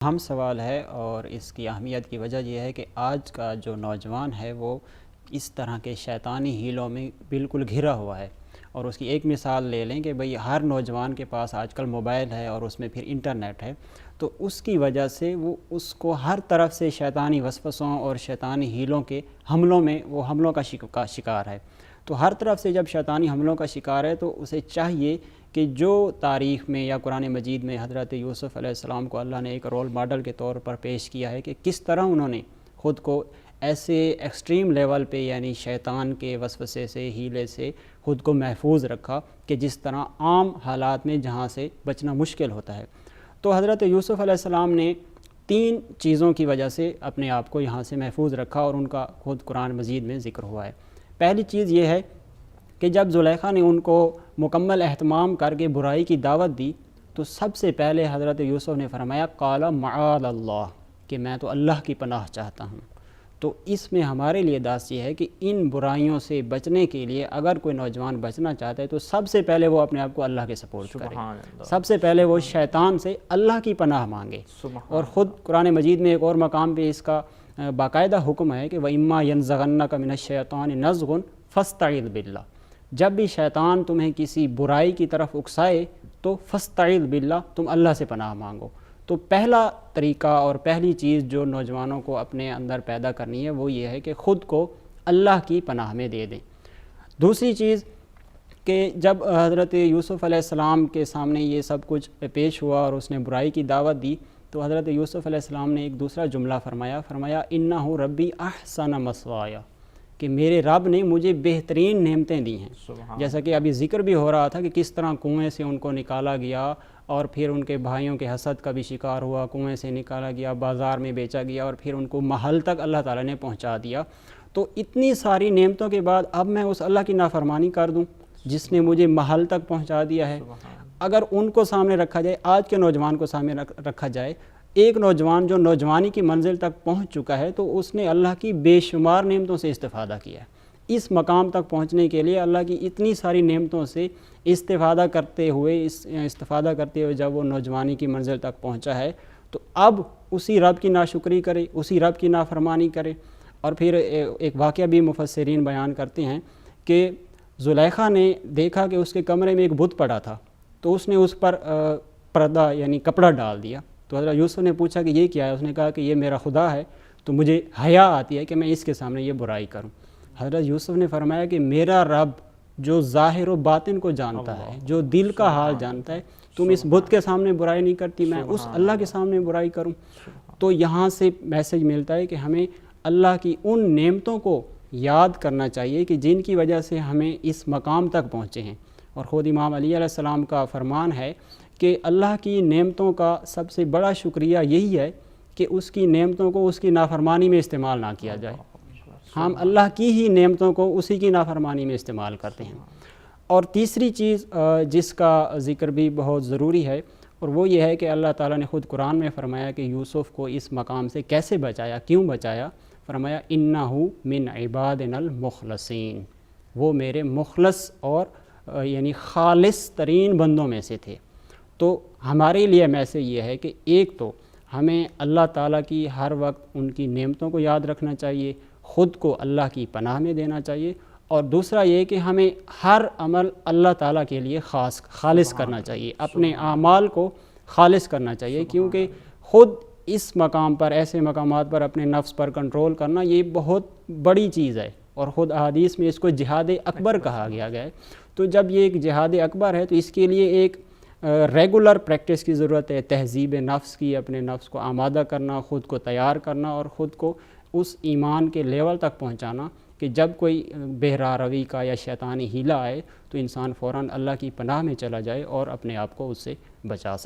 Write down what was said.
اہم سوال ہے، اور اس کی اہمیت کی وجہ یہ ہے کہ آج کا جو نوجوان ہے وہ اس طرح کے شیطانی ہیلوں میں بالکل گھرا ہوا ہے۔ اور اس کی ایک مثال لے لیں کہ بھئی ہر نوجوان کے پاس آج کل موبائل ہے اور اس میں پھر انٹرنیٹ ہے، تو اس کی وجہ سے وہ اس کو ہر طرف سے شیطانی وسوسوں اور شیطانی ہیلوں کے حملوں کا شکار ہے۔ تو ہر طرف سے جب شیطانی حملوں کا شکار ہے تو اسے چاہیے کہ جو تاریخ میں یا قرآن مجید میں حضرت یوسف علیہ السلام کو اللہ نے ایک رول ماڈل کے طور پر پیش کیا ہے کہ کس طرح انہوں نے خود کو ایسے ایکسٹریم لیول پہ، یعنی شیطان کے وسوسے سے، ہیلے سے خود کو محفوظ رکھا کہ جس طرح عام حالات میں جہاں سے بچنا مشکل ہوتا ہے۔ تو حضرت یوسف علیہ السلام نے 3 چیزوں کی وجہ سے اپنے آپ کو یہاں سے محفوظ رکھا، اور ان کا خود قرآن مجید میں ذکر ہوا ہے۔ پہلی چیز یہ ہے کہ جب زلیخا نے ان کو مکمل اہتمام کر کے برائی کی دعوت دی تو سب سے پہلے حضرت یوسف نے فرمایا قال معاذ اللہ، کہ میں تو اللہ کی پناہ چاہتا ہوں۔ تو اس میں ہمارے لیے درس یہ ہے کہ ان برائیوں سے بچنے کے لیے اگر کوئی نوجوان بچنا چاہتا ہے تو سب سے پہلے وہ اپنے آپ کو اللہ کے سپورٹ کرے، سب سے پہلے وہ شیطان سے اللہ کی پناہ مانگے۔ اور خود قرآن مجید میں ایک اور مقام پہ اس کا باقاعدہ حکم ہے کہ وَإِمَّا يَنزَغَنَّكَ مِنَ الشَّيْطَانِ نَزْغٌ فَاسْتَعِذْ بِاللَّهِ، جب بھی شیطان تمہیں کسی برائی کی طرف اکسائے تو فاستعذ باللہ، تم اللہ سے پناہ مانگو۔ تو پہلا طریقہ اور پہلی چیز جو نوجوانوں کو اپنے اندر پیدا کرنی ہے وہ یہ ہے کہ خود کو اللہ کی پناہ میں دے دیں۔ دوسری چیز کہ جب حضرت یوسف علیہ السلام کے سامنے یہ سب کچھ پیش ہوا اور اس نے برائی کی دعوت دی تو حضرت یوسف علیہ السلام نے ایک دوسرا جملہ فرمایا انہ ربی احسن مثوایا، کہ میرے رب نے مجھے بہترین نعمتیں دی ہیں۔ جیسا کہ ابھی ذکر بھی ہو رہا تھا کہ کس طرح کنویں سے ان کو نکالا گیا اور پھر ان کے بھائیوں کے حسد کا بھی شکار ہوا، کنویں سے نکالا گیا، بازار میں بیچا گیا، اور پھر ان کو محل تک اللہ تعالیٰ نے پہنچا دیا۔ تو اتنی ساری نعمتوں کے بعد اب میں اس اللہ کی نافرمانی کر دوں جس نے مجھے محل تک پہنچا دیا ہے۔ اگر ان کو سامنے رکھا جائے، آج کے نوجوان کو سامنے رکھا جائے، ایک نوجوان جو نوجوانی کی منزل تک پہنچ چکا ہے تو اس نے اللہ کی بے شمار نعمتوں سے استفادہ کیا ہے۔ اس مقام تک پہنچنے کے لیے اللہ کی اتنی ساری نعمتوں سے استفادہ کرتے ہوئے جب وہ نوجوانی کی منزل تک پہنچا ہے تو اب اسی رب کی ناشکری کرے، اسی رب کی نافرمانی کرے۔ اور پھر ایک واقعہ بھی مفسرین بیان کرتے ہیں کہ زلیخا نے دیکھا کہ اس کے کمرے میں ایک بت پڑا تھا تو اس نے اس پر پردہ یعنی کپڑا ڈال دیا۔ تو حضرت یوسف نے پوچھا کہ یہ کیا ہے؟ اس نے کہا کہ یہ میرا خدا ہے، تو مجھے حیا آتی ہے کہ میں اس کے سامنے یہ برائی کروں۔ حضرت یوسف نے فرمایا کہ میرا رب جو ظاہر و باطن کو جانتا ہے، جو دل کا حال جانتا ہے، تم اس بت کے سامنے برائی نہیں کرتی، میں اس اللہ کے سامنے برائی کروں۔ تو یہاں سے میسج ملتا ہے کہ ہمیں اللہ کی ان نعمتوں کو یاد کرنا چاہیے کہ جن کی وجہ سے ہمیں اس مقام تک پہنچے ہیں۔ اور خود امام علی علیہ السلام کا فرمان ہے کہ اللہ کی نعمتوں کا سب سے بڑا شکریہ یہی ہے کہ اس کی نعمتوں کو اس کی نافرمانی میں استعمال نہ کیا جائے۔ ہم اللہ کی ہی نعمتوں کو اسی کی نافرمانی میں استعمال کرتے ہیں۔ اور تیسری چیز جس کا ذکر بھی بہت ضروری ہے اور وہ یہ ہے کہ اللہ تعالیٰ نے خود قرآن میں فرمایا کہ یوسف کو اس مقام سے کیسے بچایا، کیوں بچایا؟ فرمایا انہ من عبادنا المخلصین، وہ میرے مخلص اور یعنی خالص ترین بندوں میں سے تھے۔ تو ہمارے لیے میسج یہ ہے کہ ایک تو ہمیں اللہ تعالیٰ کی ہر وقت ان کی نعمتوں کو یاد رکھنا چاہیے، خود کو اللہ کی پناہ میں دینا چاہیے، اور دوسرا یہ کہ ہمیں ہر عمل اللہ تعالیٰ کے لیے خالص کرنا چاہیے، اپنے اعمال کو خالص کرنا چاہیے، کیونکہ خود اس مقام پر، ایسے مقامات پر اپنے نفس پر کنٹرول کرنا یہ بہت بڑی چیز ہے، اور خود احادیث میں اس کو جہاد اکبر کہا گیا ہے۔ تو جب یہ ایک جہاد اکبر ہے تو اس کے لیے ایک ریگولر پریکٹس کی ضرورت ہے، تہذیب نفس کی، اپنے نفس کو آمادہ کرنا، خود کو تیار کرنا اور خود کو اس ایمان کے لیول تک پہنچانا کہ جب کوئی بہرا روی کا یا شیطانی ہیلہ آئے تو انسان فوراً اللہ کی پناہ میں چلا جائے اور اپنے آپ کو اس سے بچا سکے۔